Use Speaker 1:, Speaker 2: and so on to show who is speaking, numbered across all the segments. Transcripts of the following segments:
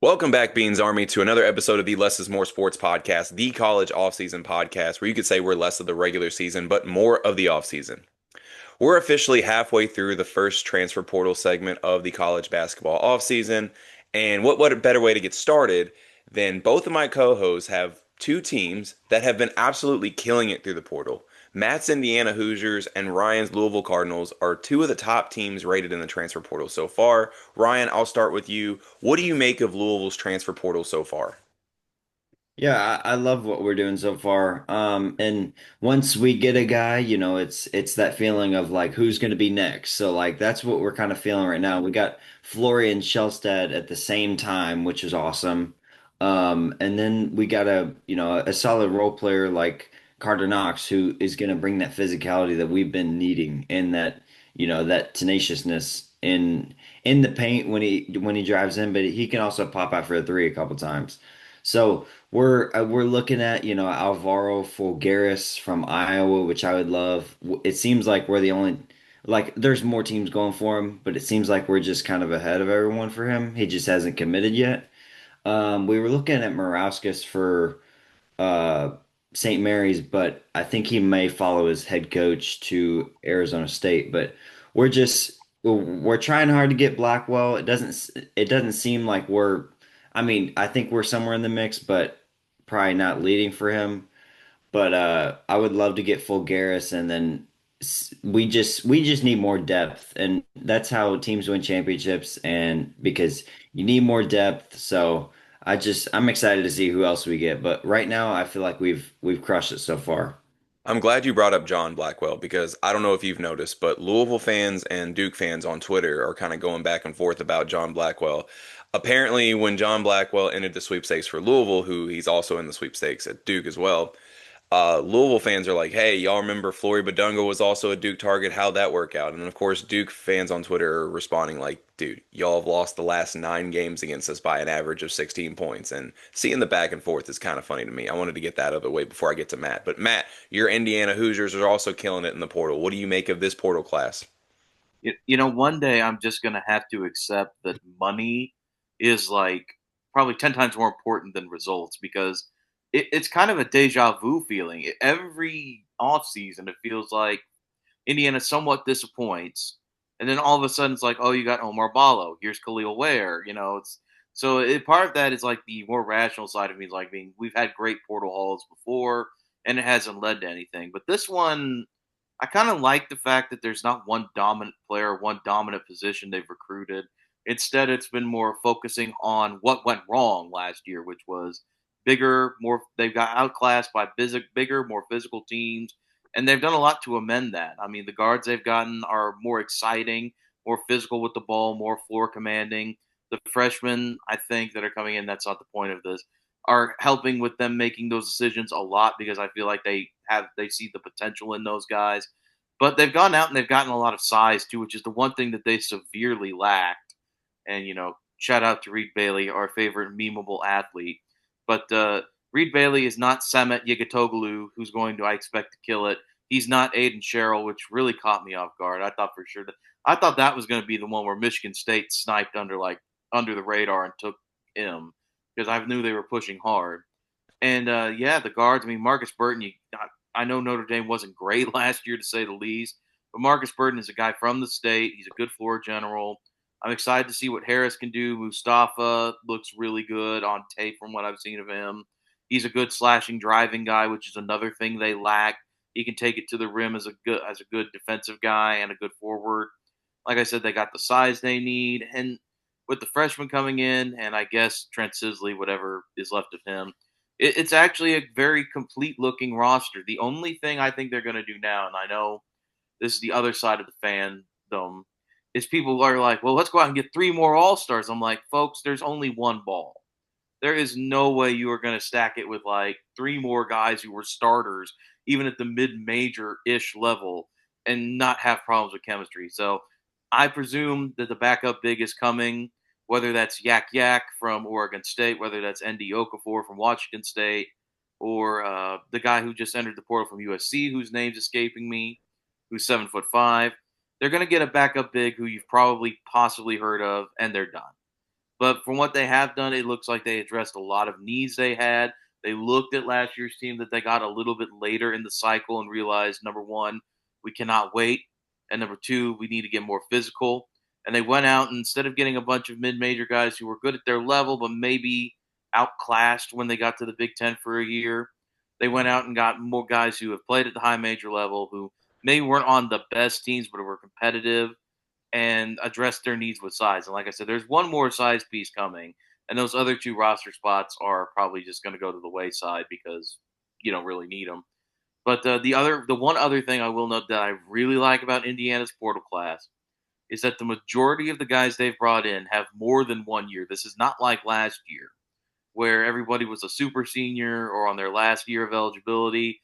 Speaker 1: Welcome back, Beans Army, to another episode of the Less is More Sports Podcast, the college offseason podcast, where you could say we're less of the regular season, but more of the offseason. We're officially halfway through the first transfer portal segment of the college basketball offseason, and what a better way to get started than both of my co-hosts have two teams that have been absolutely killing it through the portal. Matt's Indiana Hoosiers and Ryan's Louisville Cardinals are two of the top teams rated in the transfer portal so far. Ryan, I'll start with you. What do you make of Louisville's transfer portal so far?
Speaker 2: Yeah, I love what we're doing so far. And once we get a guy, it's that feeling of like who's going to be next. So like that's what we're kind of feeling right now. We got Flory and Shellstead at the same time, which is awesome. And then we got a solid role player like Carter Knox, who is going to bring that physicality that we've been needing and that tenaciousness in the paint when he drives in, but he can also pop out for a three a couple times. So we're looking at, Alvaro Folgueras from Iowa, which I would love. It seems like we're the only like there's more teams going for him, but it seems like we're just kind of ahead of everyone for him. He just hasn't committed yet. We were looking at Morauskas for uh St. Mary's, but I think he may follow his head coach to Arizona State. But we're trying hard to get Blackwell. It doesn't seem like I think we're somewhere in the mix, but probably not leading for him. But I would love to get Fulgaris, and then we just need more depth, and that's how teams win championships. And because you need more depth, so I'm excited to see who else we get. But right now, I feel like we've crushed it so far.
Speaker 1: I'm glad you brought up John Blackwell because I don't know if you've noticed, but Louisville fans and Duke fans on Twitter are kind of going back and forth about John Blackwell. Apparently, when John Blackwell entered the sweepstakes for Louisville, who he's also in the sweepstakes at Duke as well, Louisville fans are like, "Hey, y'all remember Flory Badunga was also a Duke target? How'd that work out?" And then, of course, Duke fans on Twitter are responding like, "Dude, y'all have lost the last 9 games against us by an average of 16 points." And seeing the back and forth is kind of funny to me. I wanted to get that out of the way before I get to Matt. But Matt, your Indiana Hoosiers are also killing it in the portal. What do you make of this portal class?
Speaker 3: One day I'm just going to have to accept that money is like probably 10 times more important than results because it's kind of a deja vu feeling. Every offseason, it feels like Indiana somewhat disappoints. And then all of a sudden, it's like, oh, you got Omar Ballo. Here's Khalil Ware. Part of that is like the more rational side of me is like being we've had great portal hauls before and it hasn't led to anything. But this one, I kind of like the fact that there's not one dominant player, one dominant position they've recruited. Instead, it's been more focusing on what went wrong last year, which was bigger, more. They've got outclassed by bigger, more physical teams, and they've done a lot to amend that. I mean, the guards they've gotten are more exciting, more physical with the ball, more floor commanding. The freshmen, I think, that are coming in, that's not the point of this, are helping with them making those decisions a lot because I feel like they see the potential in those guys. But they've gone out and they've gotten a lot of size too, which is the one thing that they severely lacked. And shout out to Reed Bailey, our favorite memeable athlete. But Reed Bailey is not Samet Yigatoglou, who's going to, I expect, to kill it. He's not Aiden Sherrill, which really caught me off guard. I thought that was going to be the one where Michigan State sniped under the radar and took him because I knew they were pushing hard. And yeah, the guards. I mean, Marcus Burton. I know Notre Dame wasn't great last year to say the least, but Marcus Burton is a guy from the state. He's a good floor general. I'm excited to see what Harris can do. Mustafa looks really good on tape from what I've seen of him. He's a good slashing, driving guy, which is another thing they lack. He can take it to the rim as a good defensive guy and a good forward. Like I said, they got the size they need, and with the freshman coming in, and I guess Trent Sisley, whatever is left of him, it's actually a very complete looking roster. The only thing I think they're going to do now, and I know this is the other side of the fandom, is people are like, well, let's go out and get three more All Stars. I'm like, folks, there's only one ball. There is no way you are going to stack it with like three more guys who were starters, even at the mid major ish level, and not have problems with chemistry. So I presume that the backup big is coming, whether that's Yak Yak from Oregon State, whether that's ND Okafor from Washington State, or the guy who just entered the portal from USC, whose name's escaping me, who's 7'5". They're going to get a backup big who you've probably possibly heard of, and they're done. But from what they have done, it looks like they addressed a lot of needs they had. They looked at last year's team that they got a little bit later in the cycle and realized number one, we cannot wait. And number two, we need to get more physical. And they went out and instead of getting a bunch of mid major guys who were good at their level, but maybe outclassed when they got to the Big Ten for a year, they went out and got more guys who have played at the high major level, who maybe weren't on the best teams, but were competitive and address their needs with size. And like I said, there's one more size piece coming, and those other two roster spots are probably just going to go to the wayside because you don't really need them. But the one other thing I will note that I really like about Indiana's portal class is that the majority of the guys they've brought in have more than 1 year. This is not like last year where everybody was a super senior or on their last year of eligibility.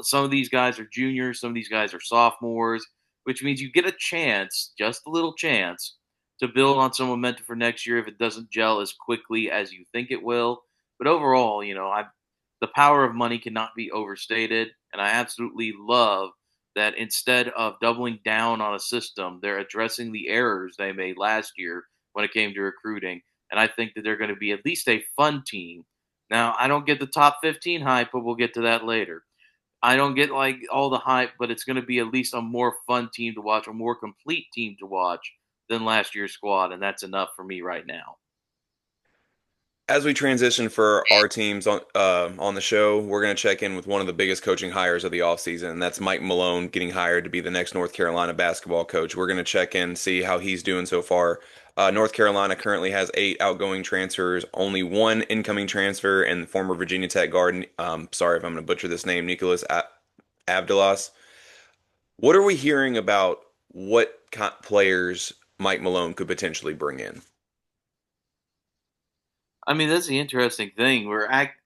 Speaker 3: Some of these guys are juniors, some of these guys are sophomores, which means you get a chance, just a little chance, to build on some momentum for next year if it doesn't gel as quickly as you think it will. But overall, the power of money cannot be overstated, and I absolutely love that instead of doubling down on a system, they're addressing the errors they made last year when it came to recruiting. And I think that they're going to be at least a fun team. Now, I don't get the top 15 hype, but we'll get to that later. I don't get like all the hype, but it's going to be at least a more fun team to watch, a more complete team to watch than last year's squad, and that's enough for me right now.
Speaker 1: As we transition for our teams on the show, we're going to check in with one of the biggest coaching hires of the offseason, and that's Mike Malone getting hired to be the next North Carolina basketball coach. We're going to check in, see how he's doing so far. North Carolina currently has 8 outgoing transfers, only one incoming transfer, and former Virginia Tech guard, sorry if I'm going to butcher this name, Nicholas Abdelas. What are we hearing about what players Mike Malone could potentially bring in?
Speaker 3: I mean, that's the interesting thing. We're acting.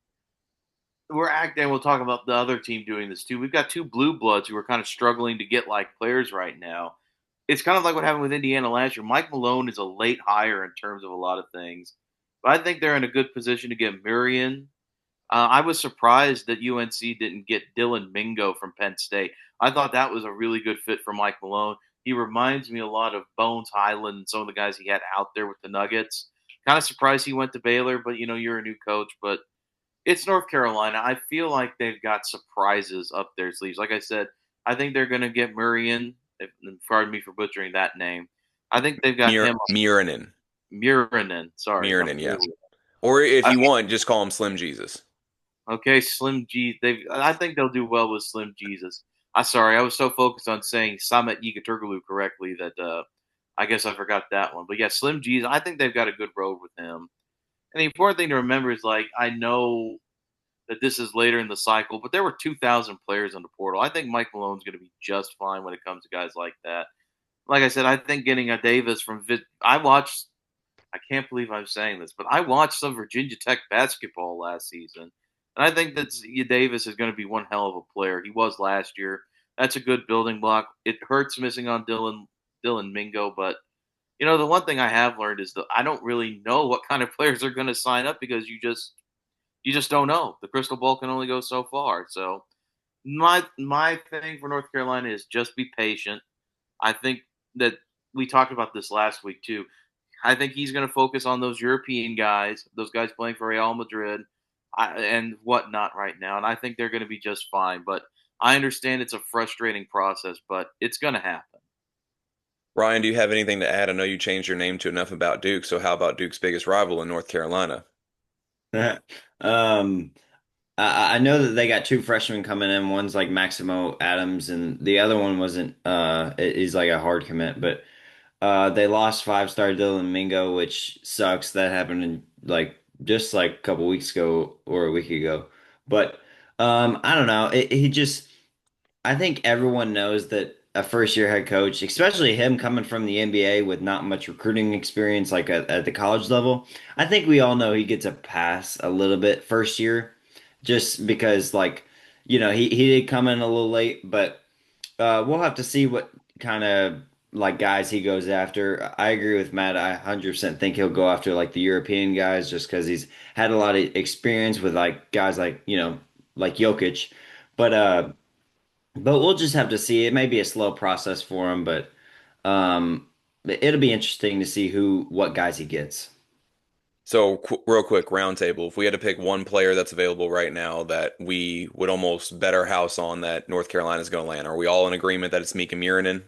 Speaker 3: We'll talk about the other team doing this too. We've got two blue bloods who are kind of struggling to get like players right now. It's kind of like what happened with Indiana last year. Mike Malone is a late hire in terms of a lot of things, but I think they're in a good position to get Murian. I was surprised that UNC didn't get Dylan Mingo from Penn State. I thought that was a really good fit for Mike Malone. He reminds me a lot of Bones Highland and some of the guys he had out there with the Nuggets. Kind of surprised he went to Baylor, but you're a new coach. But it's North Carolina. I feel like they've got surprises up their sleeves. Like I said, I think they're going to get Murian. Pardon me for butchering that name. I think they've got him.
Speaker 1: Murinen.
Speaker 3: Murinen. Sorry.
Speaker 1: Murinen, yeah. Or if you want, just call him Slim Jesus.
Speaker 3: Okay, Slim G. I think they'll do well with Slim Jesus. Sorry, I was so focused on saying Samet Yigaturgalu correctly that I guess I forgot that one. But yeah, Slim Jesus. I think they've got a good road with him. And the important thing to remember is like I know that this is later in the cycle, but there were 2,000 players in the portal. I think Mike Malone's going to be just fine when it comes to guys like that. Like I said, I think getting a Davis from I watched. I can't believe I'm saying this, but I watched some Virginia Tech basketball last season. And I think that Davis is going to be one hell of a player. He was last year. That's a good building block. It hurts missing on Dylan Mingo, but the one thing I have learned is that I don't really know what kind of players are going to sign up because you just don't know. The crystal ball can only go so far. So my thing for North Carolina is just be patient. I think that we talked about this last week too. I think he's going to focus on those European guys, those guys playing for Real Madrid and whatnot right now. And I think they're going to be just fine. But I understand it's a frustrating process, but it's going to happen.
Speaker 1: Ryan, do you have anything to add? I know you changed your name to Enough About Duke, so how about Duke's biggest rival in North Carolina?
Speaker 2: Um, I know that they got two freshmen coming in. One's like Maximo Adams, and the other one wasn't. He's like a hard commit, but they lost five-star Dylan Mingo, which sucks. That happened in like just like a couple weeks ago or a week ago. But I don't know. He just I think everyone knows that a first year head coach, especially him coming from the NBA with not much recruiting experience like at the college level, I think we all know he gets a pass a little bit first year just because like he did come in a little late, but we'll have to see what kind of like guys he goes after. I agree with Matt. I 100% think he'll go after like the European guys just because he's had a lot of experience with like guys like, like Jokic. But we'll just have to see. It may be a slow process for him, but it'll be interesting to see what guys he gets.
Speaker 1: So, real quick, roundtable. If we had to pick one player that's available right now that we would almost bet our house on that North Carolina is going to land, are we all in agreement that it's Mika Murinen?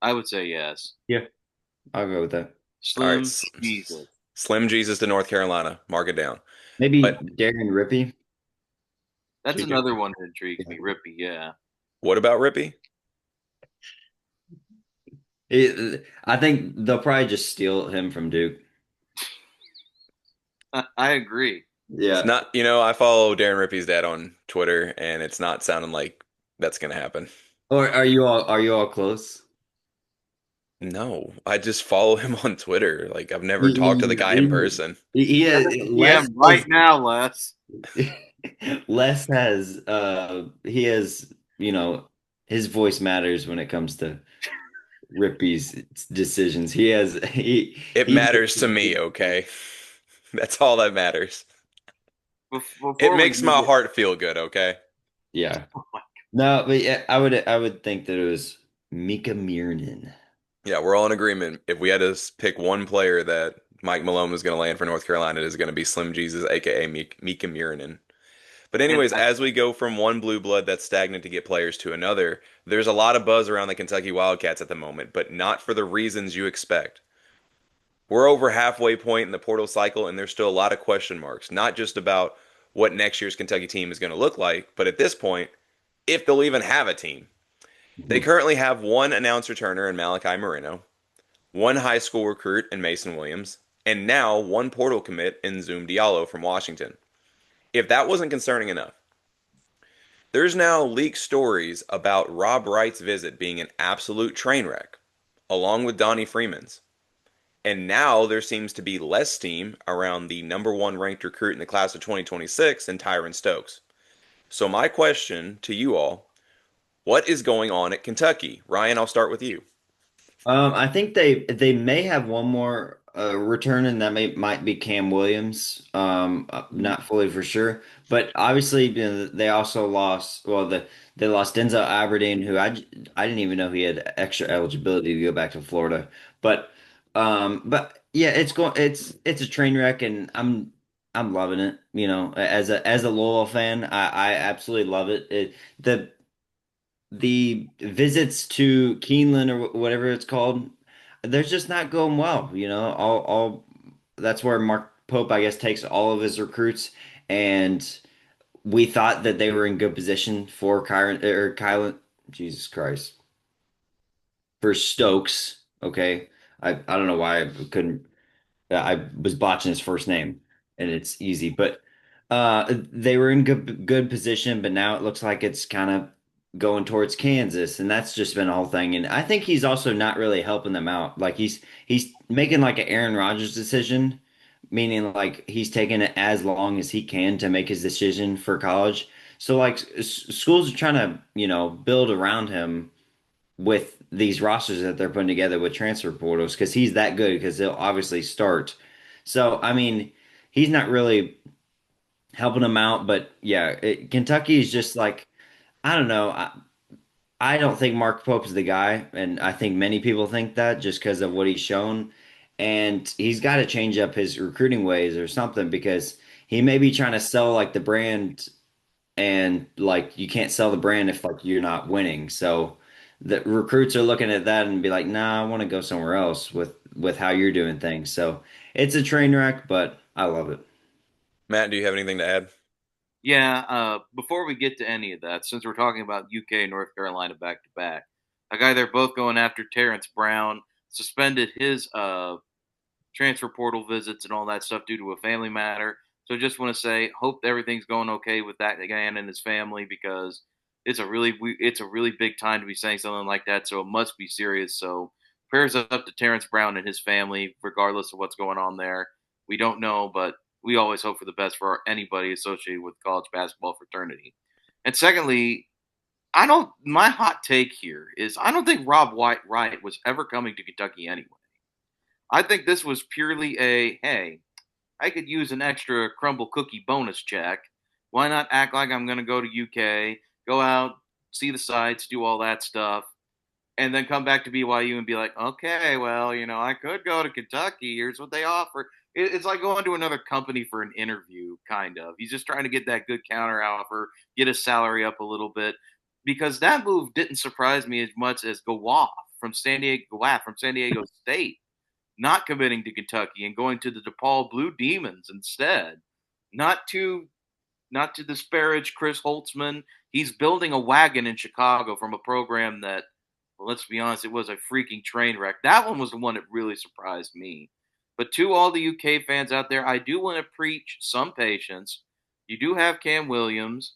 Speaker 3: I would say yes.
Speaker 2: Yeah, I'll go with that.
Speaker 1: All right,
Speaker 3: Slim Jesus.
Speaker 1: Slim Jesus to North Carolina. Mark it down.
Speaker 2: Maybe
Speaker 1: But
Speaker 2: Darren Rippey.
Speaker 3: That's
Speaker 2: JJ.
Speaker 3: another one that intrigues
Speaker 2: Yeah.
Speaker 3: me. Rippy, yeah.
Speaker 1: what about Rippy?
Speaker 2: I think they'll probably just steal him from Duke.
Speaker 3: I agree.
Speaker 1: It's
Speaker 2: Yeah.
Speaker 1: not, I follow Darren Rippey's dad on Twitter, and it's not sounding like that's going to happen.
Speaker 2: Or are you all close?
Speaker 1: No, I just follow him on Twitter. Like, I've never talked to the
Speaker 2: He,
Speaker 1: guy in
Speaker 2: he,
Speaker 1: person.
Speaker 3: Yeah, right now, Les.
Speaker 2: Les he has, his voice matters when it comes to Rippy's decisions.
Speaker 1: It
Speaker 2: He
Speaker 1: matters to me, okay? That's all that matters. It
Speaker 3: Before we
Speaker 1: makes
Speaker 3: move
Speaker 1: my
Speaker 3: it,
Speaker 1: heart feel good, okay?
Speaker 2: yeah. No, but yeah, I would think that it was Mika Miernan.
Speaker 1: Yeah, we're all in agreement. If we had to pick one player that Mike Malone was going to land for North Carolina, it is going to be Slim Jesus, aka Mika Murinen. But
Speaker 3: and
Speaker 1: anyways, as we go from one blue blood that's stagnant to get players to another, there's a lot of buzz around the Kentucky Wildcats at the moment, but not for the reasons you expect. We're over halfway point in the portal cycle, and there's still a lot of question marks, not just about what next year's Kentucky team is going to look like, but at this point, if they'll even have a team. They
Speaker 2: Mhm.
Speaker 1: currently have one announced returner in Malachi Marino, one high school recruit in Mason Williams, and now one portal commit in Zoom Diallo from Washington. If that wasn't concerning enough, there's now leaked stories about Rob Wright's visit being an absolute train wreck, along with Donnie Freeman's. And now there seems to be less steam around the number one ranked recruit in the class of 2026 and Tyron Stokes. So, my question to you all, what is going on at Kentucky? Ryan, I'll start with you.
Speaker 2: I think they may have one more return, and that might be Cam Williams. Not fully for sure, but obviously they also lost. Well, they lost Denzel Aberdeen, who I didn't even know he had extra eligibility to go back to Florida. But yeah, it's a train wreck, and I'm loving it. As a Louisville fan, I absolutely love it. The visits to Keeneland or whatever it's called, they're just not going well. All that's where Mark Pope, I guess, takes all of his recruits, and we thought that they were in good position for Kylan, Jesus Christ, for Stokes. Okay, I don't know why I couldn't. I was botching his first name, and it's easy, but they were in good position, but now it looks like it's kind of going towards Kansas, and that's just been a whole thing. And I think he's also not really helping them out. Like he's making like an Aaron Rodgers decision, meaning like he's taking it as long as he can to make his decision for college. So like schools are trying to, build around him with these rosters that they're putting together with transfer portals because he's that good because he'll obviously start. So I mean, he's not really helping them out, but yeah, Kentucky is just like I don't know. I don't think Mark Pope's the guy, and I think many people think that just because of what he's shown. And he's got to change up his recruiting ways or something because he may be trying to sell like the brand, and like you can't sell the brand if like you're not winning. So the recruits are looking at that and be like, "Nah, I want to go somewhere else with how you're doing things." So it's a train wreck, but I love it.
Speaker 1: Matt, do you have anything to add?
Speaker 3: yeah. Before we get to any of that, since we're talking about UK and North Carolina back to back, a guy they're both going after, Terrence Brown, suspended his transfer portal visits and all that stuff due to a family matter. So just want to say, hope everything's going okay with that guy and his family because it's a really big time to be saying something like that. So it must be serious. So prayers up to Terrence Brown and his family, regardless of what's going on there. We don't know, but we always hope for the best for anybody associated with college basketball fraternity. And secondly, I don't. My hot take here is I don't think Rob Wright was ever coming to Kentucky anyway. I think this was purely a hey, I could use an extra crumble cookie bonus check. Why not act like I'm going to go to UK, go out, see the sights, do all that stuff, and then come back to BYU and be like, okay, well, I could go to Kentucky. Here's what they offer. It's like going to another company for an interview, kind of. He's just trying to get that good counter offer, get his salary up a little bit, because that move didn't surprise me as much as Gawaf from San Diego State, not committing to Kentucky and going to the DePaul Blue Demons instead. Not to not to disparage Chris Holtzman. He's building a wagon in Chicago from a program that, well, let's be honest, it was a freaking train wreck. That one was the one that really surprised me. But to all the UK fans out there, I do want to preach some patience. You do have Cam Williams.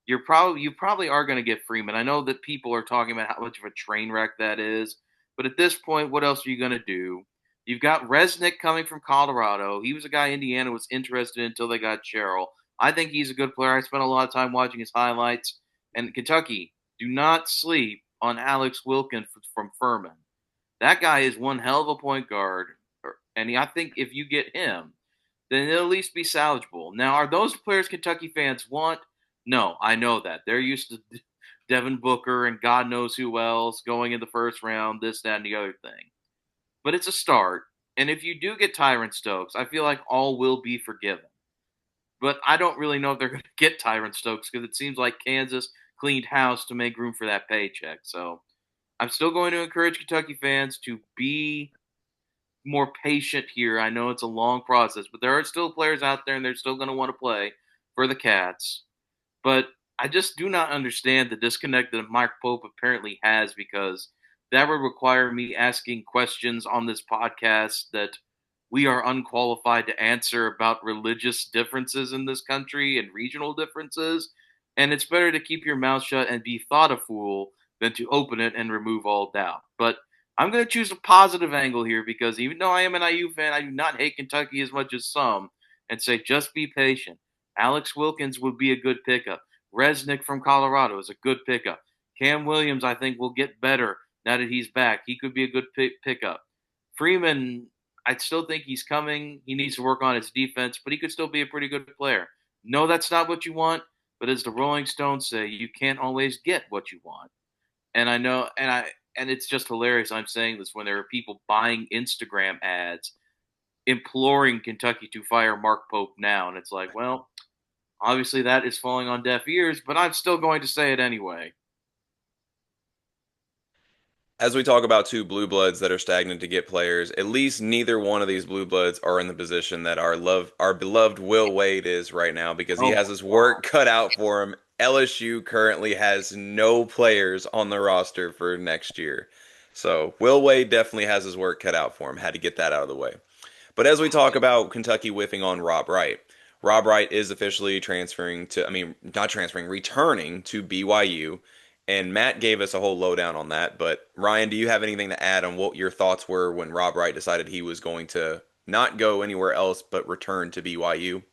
Speaker 3: You probably are going to get Freeman. I know that people are talking about how much of a train wreck that is, but at this point, what else are you going to do? You've got Resnick coming from Colorado. He was a guy Indiana was interested in until they got Cheryl. I think he's a good player. I spent a lot of time watching his highlights. And Kentucky, do not sleep on Alex Wilkin from Furman. That guy is one hell of a point guard. And I think if you get him, then it'll at least be salvageable. Now, are those players Kentucky fans want? No, I know that. They're used to Devin Booker and God knows who else going in the first round, this, that, and the other thing. But it's a start. And if you do get Tyron Stokes, I feel like all will be forgiven. But I don't really know if they're going to get Tyron Stokes because it seems like Kansas cleaned house to make room for that paycheck. So I'm still going to encourage Kentucky fans to be more patient here. I know it's a long process, but there are still players out there and they're still going to want to play for the Cats. But I just do not understand the disconnect that Mike Pope apparently has, because that would require me asking questions on this podcast that we are unqualified to answer about religious differences in this country and regional differences. And it's better to keep your mouth shut and be thought a fool than to open it and remove all doubt. But I'm going to choose a positive angle here, because even though I am an IU fan, I do not hate Kentucky as much as some, and say just be patient. Alex Wilkins would be a good pickup. Resnick from Colorado is a good pickup. Cam Williams, I think, will get better now that he's back. He could be a good pickup. Freeman, I still think he's coming. He needs to work on his defense, but he could still be a pretty good player. No, that's not what you want, but as the Rolling Stones say, you can't always get what you want. And I know, and it's just hilarious. I'm saying this when there are people buying Instagram ads imploring Kentucky to fire Mark Pope now, and it's like, well, obviously that is falling on deaf ears, but I'm still going to say it anyway.
Speaker 1: As we talk about two blue bloods that are stagnant to get players, at least neither one of these blue bloods are in the position that our beloved Will Wade is right now, because he
Speaker 3: Oh
Speaker 1: has
Speaker 3: my
Speaker 1: his
Speaker 3: God.
Speaker 1: work cut out for him. LSU currently has no players on the roster for next year. So Will Wade definitely has his work cut out for him. Had to get that out of the way. But as we talk about Kentucky whiffing on Rob Wright, Rob Wright is officially transferring to, I mean, not transferring, returning to BYU. And Matt gave us a whole lowdown on that. But Ryan, do you have anything to add on what your thoughts were when Rob Wright decided he was going to not go anywhere else but return to BYU?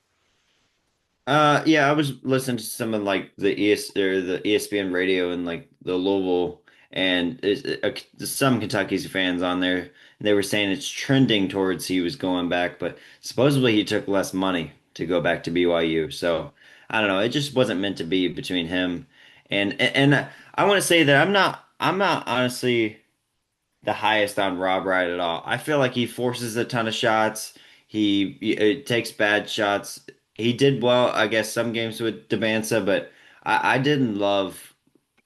Speaker 2: Yeah, I was listening to some of like the ESPN radio and like the Louisville and some Kentucky's fans on there. And they were saying it's trending towards he was going back, but supposedly he took less money to go back to BYU. So I don't know. It just wasn't meant to be between him and I want to say that I'm not honestly the highest on Rob Wright at all. I feel like he forces a ton of shots. He takes bad shots. He did well, I guess, some games with Devansa, but I didn't love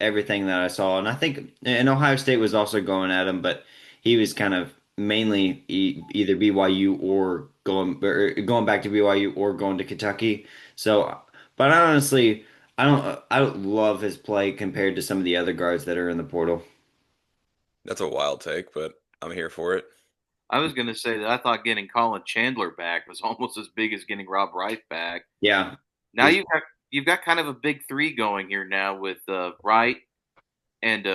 Speaker 2: everything that I saw. And I think and Ohio State was also going at him, but he was kind of mainly either BYU or going back to BYU or going to Kentucky. So, but I don't love his play compared to some of the other guards that are in the portal.
Speaker 1: That's a wild take, but I'm here for it.
Speaker 3: I was going to say that I thought getting Colin Chandler back was almost as big as getting Rob Wright back.
Speaker 2: Yeah.
Speaker 3: Now you've got kind of a big three going here now with Wright and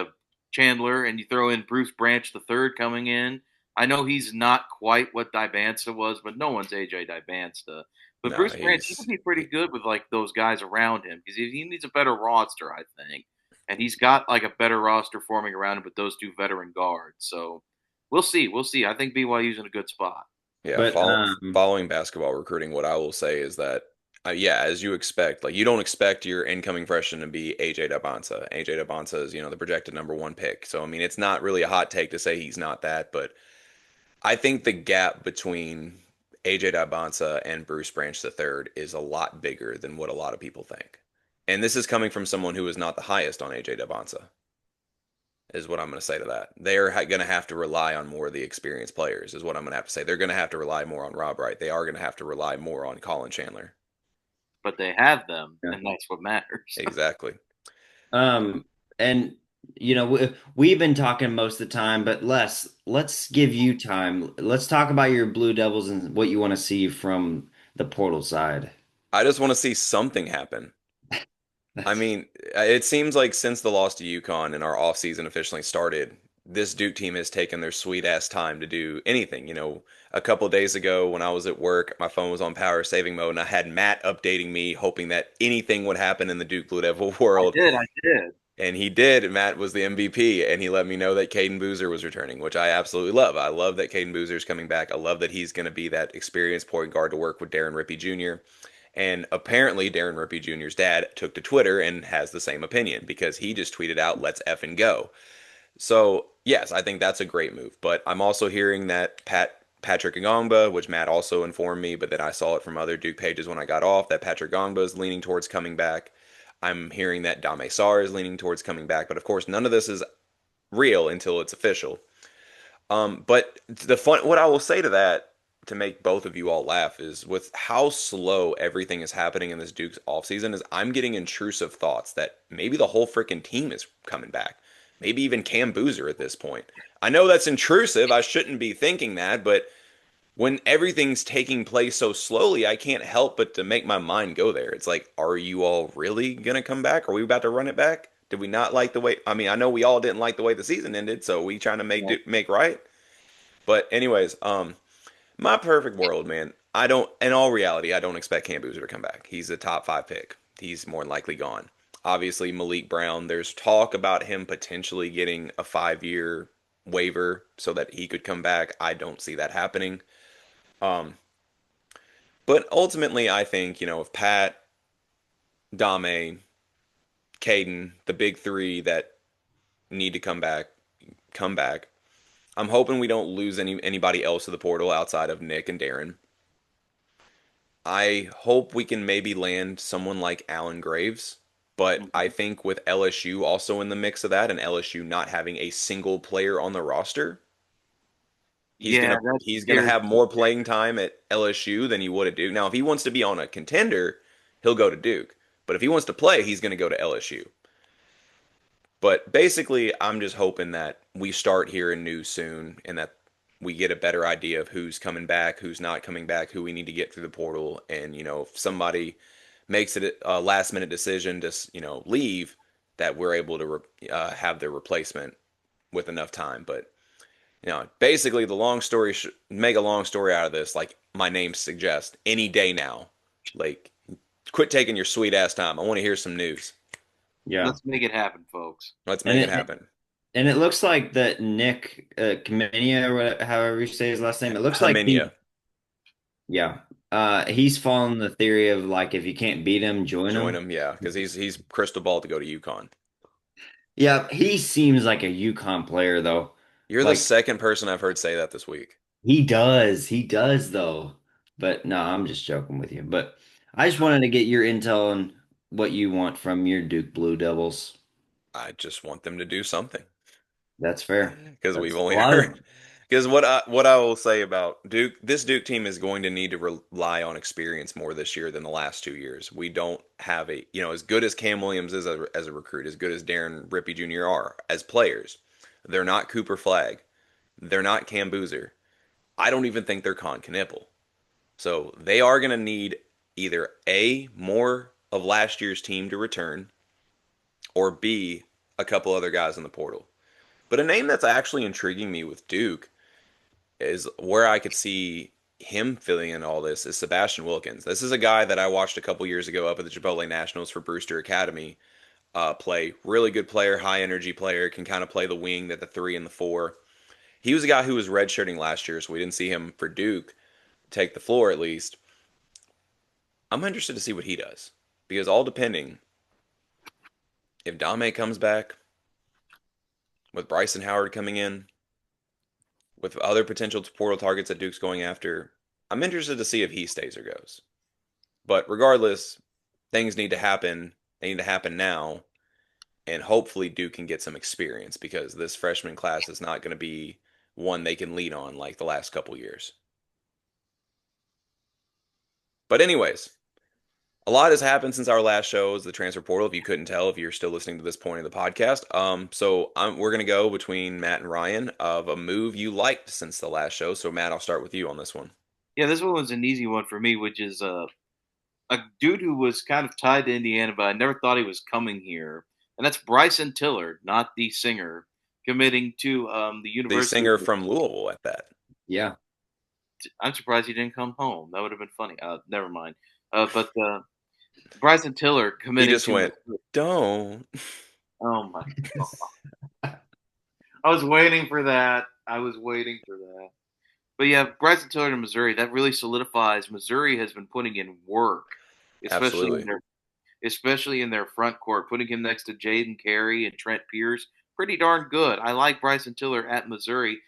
Speaker 3: Chandler, and you throw in Bruce Branch the third coming in. I know he's not quite what Dibansa was, but no one's AJ Dibansa. But
Speaker 1: No,
Speaker 3: Bruce Branch, he could be pretty good with like those guys around him, because he needs a better roster, I think, and he's got like a better roster forming around him with those two veteran guards. So we'll see, we'll see. I think BYU's in a good spot.
Speaker 1: yeah.
Speaker 2: But
Speaker 1: Following basketball recruiting, what I will say is that Yeah, as you expect. Like you don't expect your incoming freshman to be AJ Dybantsa. AJ Dybantsa is, the projected number one pick. So I mean, it's not really a hot take to say he's not that, but I think the gap between AJ Dybantsa and Bruce Branch III is a lot bigger than what a lot of people think. And this is coming from someone who is not the highest on AJ Dybantsa, is what I'm going to say to that. They're going to have to rely on more of the experienced players, is what I'm going to have to say. They're going to have to rely more on Rob Wright. They are going to have to rely more on Colin Chandler.
Speaker 3: But they have them,
Speaker 2: Yeah.
Speaker 3: and that's what matters.
Speaker 1: Exactly.
Speaker 2: Um, and we've been talking most of the time, but let's give you time. Let's talk about your Blue Devils and what you want to see from the portal side.
Speaker 1: I just want to see something happen. I mean, it seems like since the loss to UConn and our offseason officially started, this Duke team has taken their sweet ass time to do anything. A couple of days ago when I was at work, my phone was on power saving mode and I had Matt updating me, hoping that anything would happen in the Duke Blue Devil world.
Speaker 3: I did.
Speaker 1: And he did. Matt was the MVP, and he let me know that Caden Boozer was returning, which I absolutely love. I love that Caden Boozer is coming back. I love that he's going to be that experienced point guard to work with Darren Rippey Jr. And apparently, Darren Rippey Jr.'s dad took to Twitter and has the same opinion because he just tweeted out, "Let's effing go." So yes, I think that's a great move. But I'm also hearing that Patrick Ngongba, which Matt also informed me, but then I saw it from other Duke pages when I got off, that Patrick Ngongba is leaning towards coming back. I'm hearing that Dame Sarr is leaning towards coming back, but of course, none of this is real until it's official. But what I will say to that, to make both of you all laugh, is with how slow everything is happening in this Duke's offseason, is I'm getting intrusive thoughts that maybe the whole freaking team is coming back. Maybe even Cam Boozer at this point. I know that's intrusive. I shouldn't be thinking that, but when everything's taking place so slowly, I can't help but to make my mind go there. It's like, are you all really gonna come back? Are we about to run it back? Did we not like the way? I mean, I know we all didn't like the way the season ended, so we trying to make right. But anyways, my perfect world, man. I don't. In all reality, I don't expect Cam Boozer to come back. He's a top five pick. He's more than likely gone. Obviously, Malik Brown. There's talk about him potentially getting a 5-year waiver so that he could come back. I don't see that happening. Um, but ultimately, I think, if Pat, Dame, Caden, the big three that need to come back, come back. I'm hoping we don't lose anybody else to the portal outside of Nick and Darren. I hope we can maybe land someone like Alan Graves, but I think with LSU also in the mix of that and LSU not having a single player on the roster, he's gonna have more playing time at LSU than he would at Duke. Now, if he wants to be on a contender, he'll go to Duke. But if he wants to play, he's gonna go to LSU. But basically, I'm just hoping that we start hearing news soon and that we get a better idea of who's coming back, who's not coming back, who we need to get through the portal. And, if somebody makes it a last minute decision to, leave, that we're able to have their replacement with enough time. But, basically, make a long story out of this, like my name suggests, any day now. Like, quit taking your sweet ass time. I want to hear some news.
Speaker 2: Yeah.
Speaker 3: Let's make it happen, folks.
Speaker 1: Let's make it happen.
Speaker 2: And it looks like that Nick Kamenia, or however you say his last name, it looks like yeah, he's following the theory of like if you can't beat him, join him.
Speaker 1: Yeah, because he's crystal ball to go to UConn.
Speaker 2: Yeah, he seems like a UConn player though.
Speaker 1: You're the
Speaker 2: Like
Speaker 1: second person I've heard say that this week.
Speaker 2: he does though. But no, I'm just joking with you. But I just wanted to get your intel on what you want from your Duke Blue Devils.
Speaker 1: I just want them to do something
Speaker 2: That's fair.
Speaker 1: because we've
Speaker 2: That's a
Speaker 1: only
Speaker 2: lot of
Speaker 1: heard. Because what I will say about Duke, this Duke team is going to need to rely on experience more this year than the last 2 years. We don't have as good as Cam Williams is as a recruit, as good as Darren Rippey Jr. are as players. They're not Cooper Flagg. They're not Cam Boozer. I don't even think they're Con Knipple. So they are going to need either A, more of last year's team to return, or B, a couple other guys in the portal. But a name that's actually intriguing me with Duke is where I could see him filling in all this is Sebastian Wilkins. This is a guy that I watched a couple years ago up at the Chipotle Nationals for Brewster Academy play. Really good player, high energy player, can kind of play the wing, that the 3 and the 4. He was a guy who was redshirting last year, so we didn't see him for Duke take the floor at least. I'm interested to see what he does because all depending if Dame comes back with Bryson Howard coming in with other potential portal targets that Duke's going after, I'm interested to see if he stays or goes. But regardless, things need to happen. They need to happen now, and hopefully Duke can get some experience because this freshman class is not going to be one they can lean on like the last couple years. But anyways, a lot has happened since our last show as the transfer portal. If you couldn't tell, if you're still listening to this point of the podcast, we're gonna go between Matt and Ryan of a move you liked since the last show. So Matt, I'll start with you on this one.
Speaker 3: Yeah, this one was an easy one for me, which is a dude who was kind of tied to Indiana, but I never thought he was coming here, and that's Bryson Tiller, not the singer, committing to the
Speaker 1: The
Speaker 3: University.
Speaker 1: singer from Louisville at that.
Speaker 2: Yeah.
Speaker 3: I'm surprised he didn't come home. That would have been funny. Never mind. But Bryson Tiller
Speaker 1: He
Speaker 3: committing
Speaker 1: just
Speaker 3: to.
Speaker 1: went, don't.
Speaker 3: Oh my god! I was waiting for that. I was waiting for that. But yeah, Bryson Tiller to Missouri, that really solidifies. Missouri has been putting in work, especially in
Speaker 1: Absolutely.
Speaker 3: their front court, putting him next to Jaden Carey and Trent Pierce. Pretty darn good. I like Bryson Tiller at Missouri.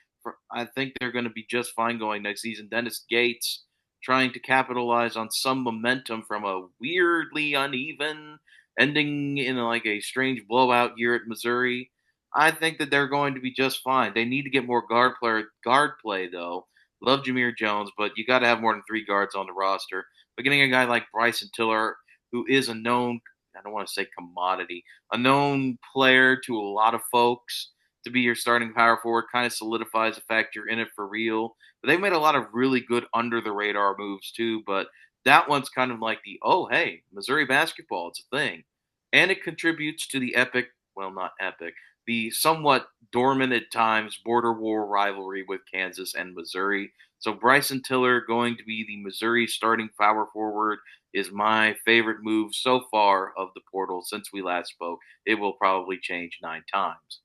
Speaker 3: I think they're going to be just fine going next season. Dennis Gates trying to capitalize on some momentum from a weirdly uneven ending in like a strange blowout year at Missouri. I think that they're going to be just fine. They need to get more guard play though. Love Jameer Jones, but you got to have more than 3 guards on the roster. But getting a guy like Bryson Tiller, who is a known, I don't want to say commodity, a known player to a lot of folks to be your starting power forward, kind of solidifies the fact you're in it for real. But they've made a lot of really good under the radar moves too. But that one's kind of like the, oh, hey, Missouri basketball, it's a thing. And it contributes to the epic, well, not epic, the somewhat dormant at times border war rivalry with Kansas and Missouri. So Bryson Tiller going to be the Missouri starting power forward is my favorite move so far of the portal since we last spoke. It will probably change 9 times.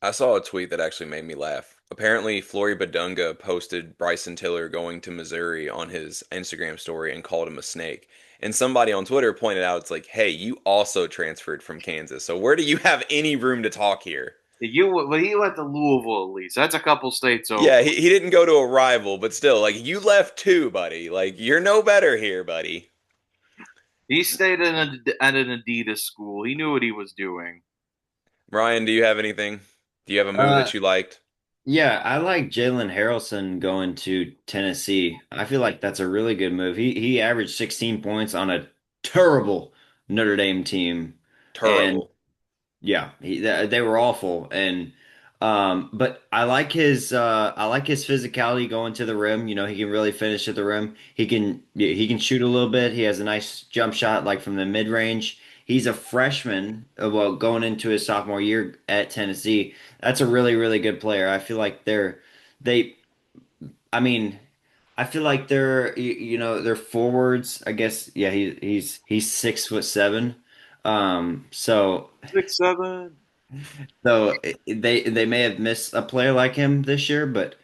Speaker 1: I saw a tweet that actually made me laugh. Apparently, Flory Badunga posted Bryson Tiller going to Missouri on his Instagram story and called him a snake. And somebody on Twitter pointed out, it's like, hey, you also transferred from Kansas. So where do you have any room to talk here?
Speaker 3: Well, he went to Louisville at least. That's a couple states over.
Speaker 1: Yeah, he didn't go to a rival, but still, like, you left too, buddy. Like, you're no better here, buddy.
Speaker 3: He stayed at an Adidas school. He knew what he was doing.
Speaker 1: Ryan, do you have anything? Do you have a move
Speaker 2: Uh,
Speaker 1: that you liked?
Speaker 2: yeah, I like Jalen Harrelson going to Tennessee. I feel like that's a really good move. He averaged 16 points on a terrible Notre Dame team, and
Speaker 1: Terrible.
Speaker 2: yeah, they were awful. And but I like his physicality going to the rim. You know, he can really finish at the rim. He can shoot a little bit. He has a nice jump shot like from the mid range. He's a freshman, well, going into his sophomore year at Tennessee. That's a really, really good player. I feel like they, I mean, I feel like you know, they're forwards. I guess, yeah, he's 6'7". So
Speaker 3: 6'7".
Speaker 2: they may have missed a player like him this year, but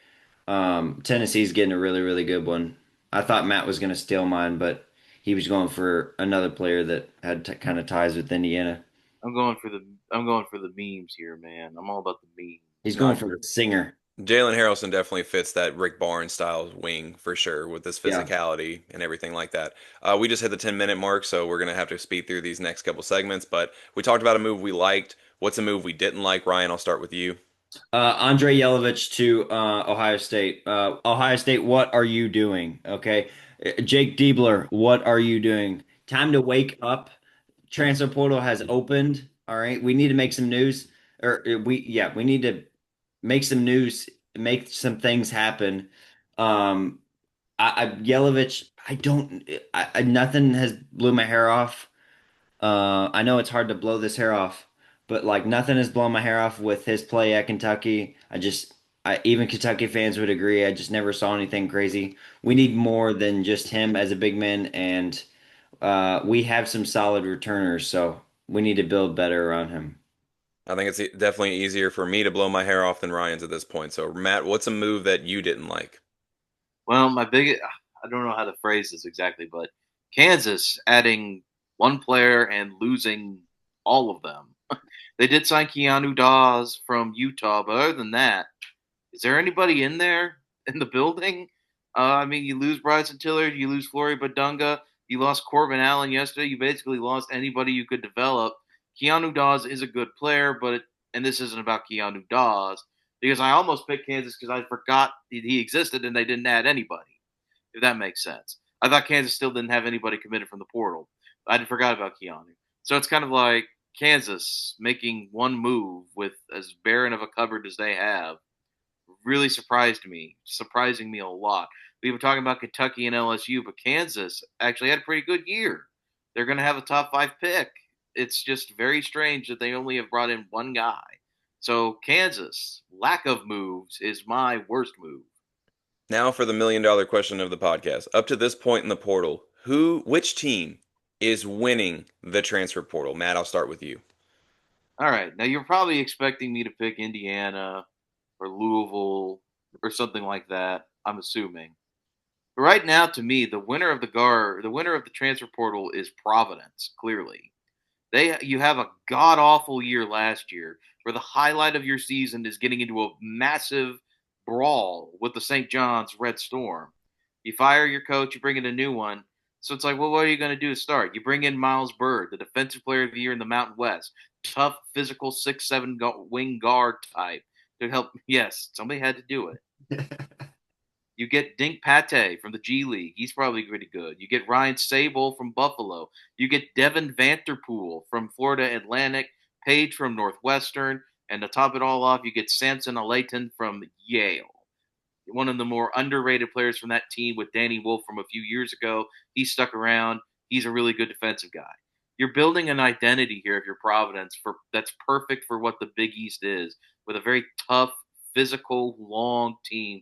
Speaker 2: Tennessee's getting a really, really good one. I thought Matt was going to steal mine, but he was going for another player that had t kind of ties with Indiana.
Speaker 3: I'm going for the I'm going for the memes here, man. I'm all about the memes.
Speaker 2: He's going
Speaker 3: Not
Speaker 2: for the singer.
Speaker 1: Jalen Harrelson definitely fits that Rick Barnes style wing for sure with his
Speaker 2: Yeah.
Speaker 1: physicality and everything like that. We just hit the 10-minute mark, so we're going to have to speed through these next couple segments. But we talked about a move we liked. What's a move we didn't like? Ryan, I'll start with you.
Speaker 2: Andre Yelovich to Ohio State. Ohio State, what are you doing? Okay. Jake Diebler, what are you doing? Time to wake up. Transfer portal has opened. All right. We need to make some news. We need to make some news, make some things happen. Um, Yelovich, nothing has blew my hair off. I know it's hard to blow this hair off, but like nothing has blown my hair off with his play at Kentucky. Even Kentucky fans would agree. I just never saw anything crazy. We need more than just him as a big man, and we have some solid returners, so we need to build better around him.
Speaker 1: I think it's definitely easier for me to blow my hair off than Ryan's at this point. So, Matt, what's a move that you didn't like?
Speaker 3: well, my biggest I don't know how to phrase this exactly, but Kansas adding one player and losing all of them. They did sign Keanu Dawes from Utah, but other than that, is there anybody in there in the building? I mean, you lose Bryson Tillard, you lose Flory Badunga, you lost Corbin Allen yesterday. You basically lost anybody you could develop. Keanu Dawes is a good player, and this isn't about Keanu Dawes because I almost picked Kansas because I forgot he existed and they didn't add anybody. If that makes sense, I thought Kansas still didn't have anybody committed from the portal. I forgot about Keanu, so it's kind of like Kansas making one move with as barren of a cupboard as they have really surprising me a lot. We were talking about Kentucky and LSU, but Kansas actually had a pretty good year. They're going to have a top five pick. It's just very strange that they only have brought in one guy. So Kansas, lack of moves is my worst move.
Speaker 1: Now for the million dollar question of the podcast. Up to this point in the portal, which team is winning the transfer portal? Matt, I'll start with you.
Speaker 3: All right, now you're probably expecting me to pick Indiana or Louisville or something like that. I'm assuming. But right now, to me, the winner of the transfer portal is Providence. Clearly, you have a god awful year last year, where the highlight of your season is getting into a massive brawl with the St. John's Red Storm. You fire your coach, you bring in a new one. So it's like, well, what are you going to do to start? You bring in Miles Bird, the defensive player of the year in the Mountain West, tough, physical 6'7" wing guard type to help. Yes, somebody had to do it. You get Dink Pate from the G League. He's probably pretty good. You get Ryan Sable from Buffalo. You get Devin Vanterpool from Florida Atlantic, Page from Northwestern, and to top it all off, you get Samson Alayton from Yale. One of the more underrated players from that team with Danny Wolf from a few years ago. He stuck around. He's a really good defensive guy. You're building an identity here if you're Providence that's perfect for what the Big East is, with a very tough, physical, long team.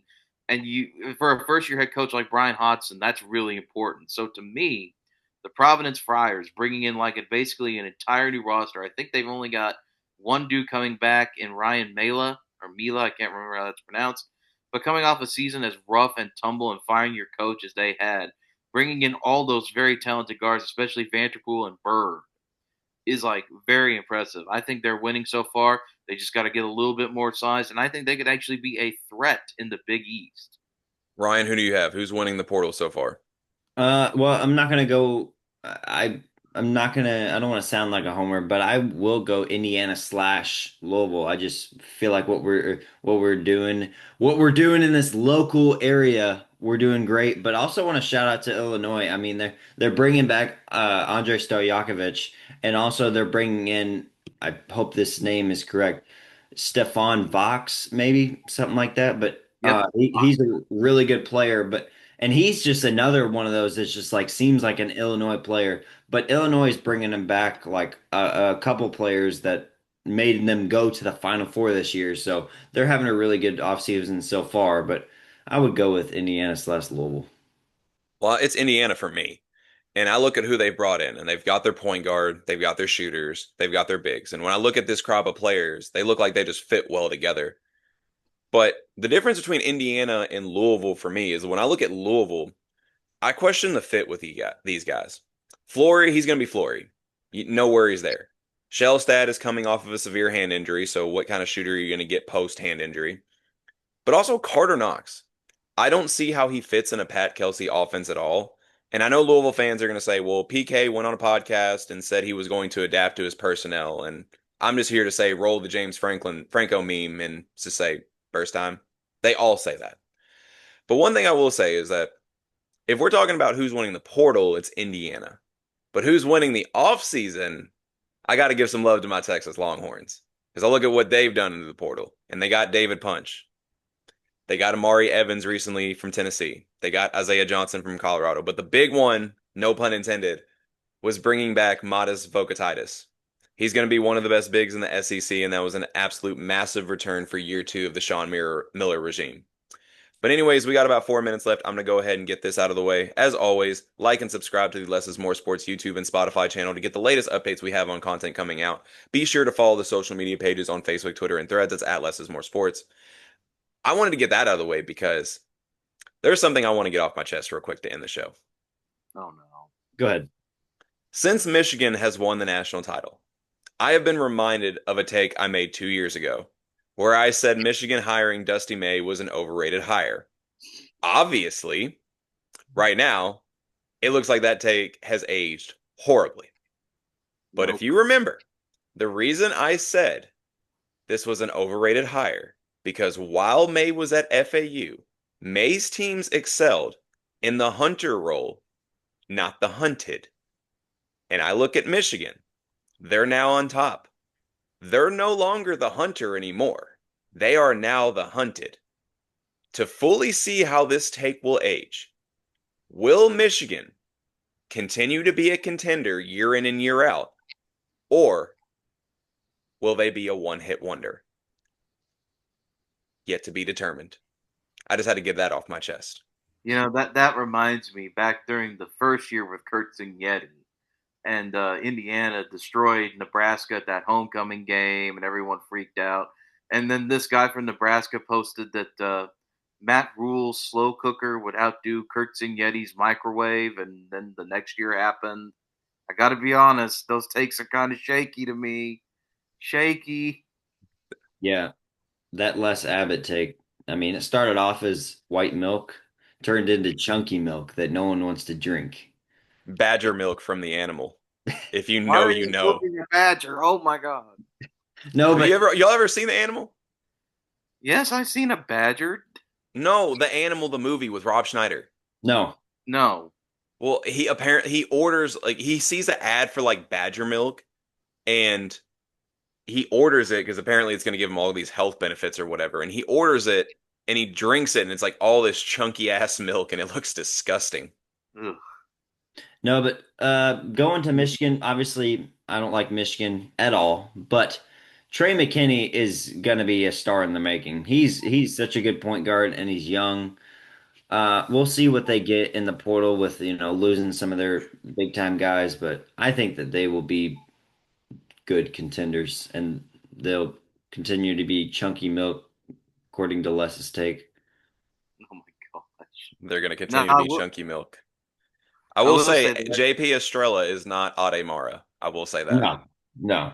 Speaker 3: And you, for a first-year head coach like Brian Hodgson, that's really important. So to me, the Providence Friars bringing in basically an entire new roster. I think they've only got one dude coming back in Ryan Mela or Mila. I can't remember how that's pronounced. But coming off a season as rough and tumble and firing your coach as they had, bringing in all those very talented guards, especially Vanterpool and Bird, is like very impressive. I think they're winning so far. They just got to get a little bit more size, and I think they could actually be a threat in the Big East.
Speaker 1: Ryan, who do you have? Who's winning the portal so far?
Speaker 2: Well, I'm not gonna go. I'm not gonna. I don't want to sound like a homer, but I will go Indiana slash Louisville. I just feel like what we're doing in this local area, we're doing great. But I also want to shout out to Illinois. I mean, they're bringing back Andrei Stojakovic, and also they're bringing in. I hope this name is correct. Stefan Vox, maybe something like that. But
Speaker 3: Yep.
Speaker 2: he's a really good player. And he's just another one of those that's just like seems like an Illinois player. But Illinois is bringing him back like a couple players that made them go to the Final Four this year. So they're having a really good offseason so far. But I would go with Indiana slash Louisville.
Speaker 1: Well, it's Indiana for me. And I look at who they brought in, and they've got their point guard, they've got their shooters, they've got their bigs. And when I look at this crop of players, they look like they just fit well together. But the difference between Indiana and Louisville for me is when I look at Louisville, I question the fit with these guys. Flory, he's going to be Flory. No worries there. Shellstad is coming off of a severe hand injury, so what kind of shooter are you going to get post hand injury? But also Carter Knox. I don't see how he fits in a Pat Kelsey offense at all. And I know Louisville fans are going to say, well, PK went on a podcast and said he was going to adapt to his personnel. And I'm just here to say, roll the James Franco meme and to say, first time. They all say that. But one thing I will say is that if we're talking about who's winning the portal, it's Indiana. But who's winning the offseason, I got to give some love to my Texas Longhorns. Because I look at what they've done into the portal. And they got David Punch. They got Amari Evans recently from Tennessee. They got Isaiah Johnson from Colorado. But the big one, no pun intended, was bringing back Modest Vocatitis. He's going to be one of the best bigs in the SEC, and that was an absolute massive return for year two of the Sean Miller regime. But anyways, we got about 4 minutes left. I'm going to go ahead and get this out of the way. As always, like and subscribe to the Less is More Sports YouTube and Spotify channel to get the latest updates we have on content coming out. Be sure to follow the social media pages on Facebook, Twitter, and Threads. It's at Less is More Sports. I wanted to get that out of the way because there's something I want to get off my chest real quick to end the show.
Speaker 3: Oh no.
Speaker 2: Go ahead.
Speaker 1: Since Michigan has won the national title, I have been reminded of a take I made 2 years ago, where I said Michigan hiring Dusty May was an overrated hire. Obviously, right now, it looks like that take has aged horribly. But if
Speaker 3: Nope.
Speaker 1: you remember, the reason I said this was an overrated hire because while May was at FAU, May's teams excelled in the hunter role, not the hunted. And I look at Michigan. They're now on top. They're no longer the hunter anymore. They are now the hunted. To fully see how this take will age, will Michigan continue to be a contender year in and year out, or will they be a one-hit wonder? Yet to be determined. I just had to get that off my chest.
Speaker 3: That reminds me back during the first year with Kurt Yeti, and Indiana destroyed Nebraska at that homecoming game, and everyone freaked out. And then this guy from Nebraska posted that Matt Rule's slow cooker would outdo Kurt Yeti's microwave, and then the next year happened. I got to be honest; those takes are kind of shaky to me. Shaky.
Speaker 2: Yeah, that Les Abbott take. I mean, it started off as white milk, turned into chunky milk that no one wants to drink.
Speaker 1: Badger milk from the animal. If you
Speaker 3: Why
Speaker 1: know,
Speaker 3: are
Speaker 1: you
Speaker 3: you
Speaker 1: know.
Speaker 3: whooping a badger? Oh my god!
Speaker 2: No,
Speaker 1: Have
Speaker 2: but
Speaker 1: y'all ever seen the animal?
Speaker 3: Yes, I've seen a badger.
Speaker 1: No, the animal, the movie with Rob Schneider.
Speaker 2: no.
Speaker 3: No.
Speaker 1: Well, he orders like he sees an ad for like Badger milk, and he orders it because apparently it's going to give him all these health benefits or whatever. And he orders it and he drinks it, and it's like all this chunky ass milk, and it looks disgusting.
Speaker 3: Ugh.
Speaker 2: No, but going to Michigan, obviously, I don't like Michigan at all. But Trey McKinney is going to be a star in the making. He's such a good point guard, and he's young. We'll see what they get in the portal with losing some of their big time guys, but I think that they will be good contenders, and they'll continue to be chunky milk, according to Les's take.
Speaker 3: Oh my gosh.
Speaker 1: They're going to
Speaker 3: Now
Speaker 1: continue to be chunky milk. I
Speaker 3: I
Speaker 1: will
Speaker 3: will
Speaker 1: say
Speaker 3: say that,
Speaker 1: JP Estrella is not Ademara. I will say that.
Speaker 2: No, no,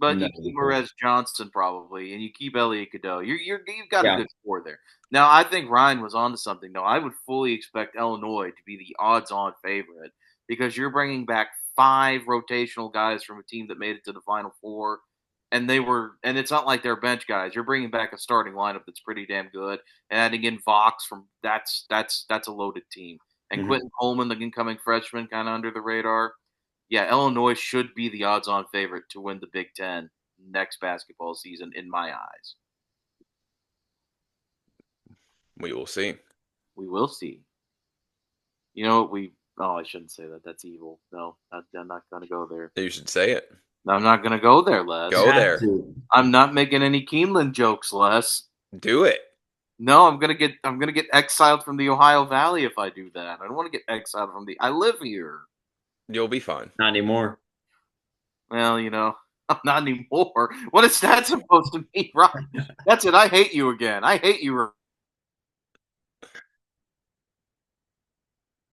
Speaker 3: but
Speaker 2: no.
Speaker 3: you keep Perez Johnson probably, and you keep Elliot Cadeau. You've got a
Speaker 2: Yeah.
Speaker 3: good score there. Now I think Ryan was onto something. No, I would fully expect Illinois to be the odds-on favorite because you're bringing back 5 rotational guys from a team that made it to the Final Four, and it's not like they're bench guys. You're bringing back a starting lineup that's pretty damn good, and adding in Vox from that's a loaded team, and
Speaker 2: Mhm.
Speaker 3: Quentin Coleman, the incoming freshman, kind of under the radar. Yeah, Illinois should be the odds-on favorite to win the Big Ten next basketball season, in my eyes.
Speaker 1: We will see.
Speaker 3: We will see. You know what? Oh, I shouldn't say that. That's evil. No, I'm not going to go there.
Speaker 1: You should say it.
Speaker 3: I'm not going to go there, Les.
Speaker 1: Go there.
Speaker 3: I'm not making any Keeneland jokes, Les.
Speaker 1: Do it.
Speaker 3: No, I'm gonna get exiled from the Ohio Valley if I do that. I don't want to get exiled from I live here.
Speaker 1: You'll be fine.
Speaker 2: Not anymore.
Speaker 3: Well, I'm not anymore. What is that supposed to mean, Ryan? That's it. I hate you again. I hate you.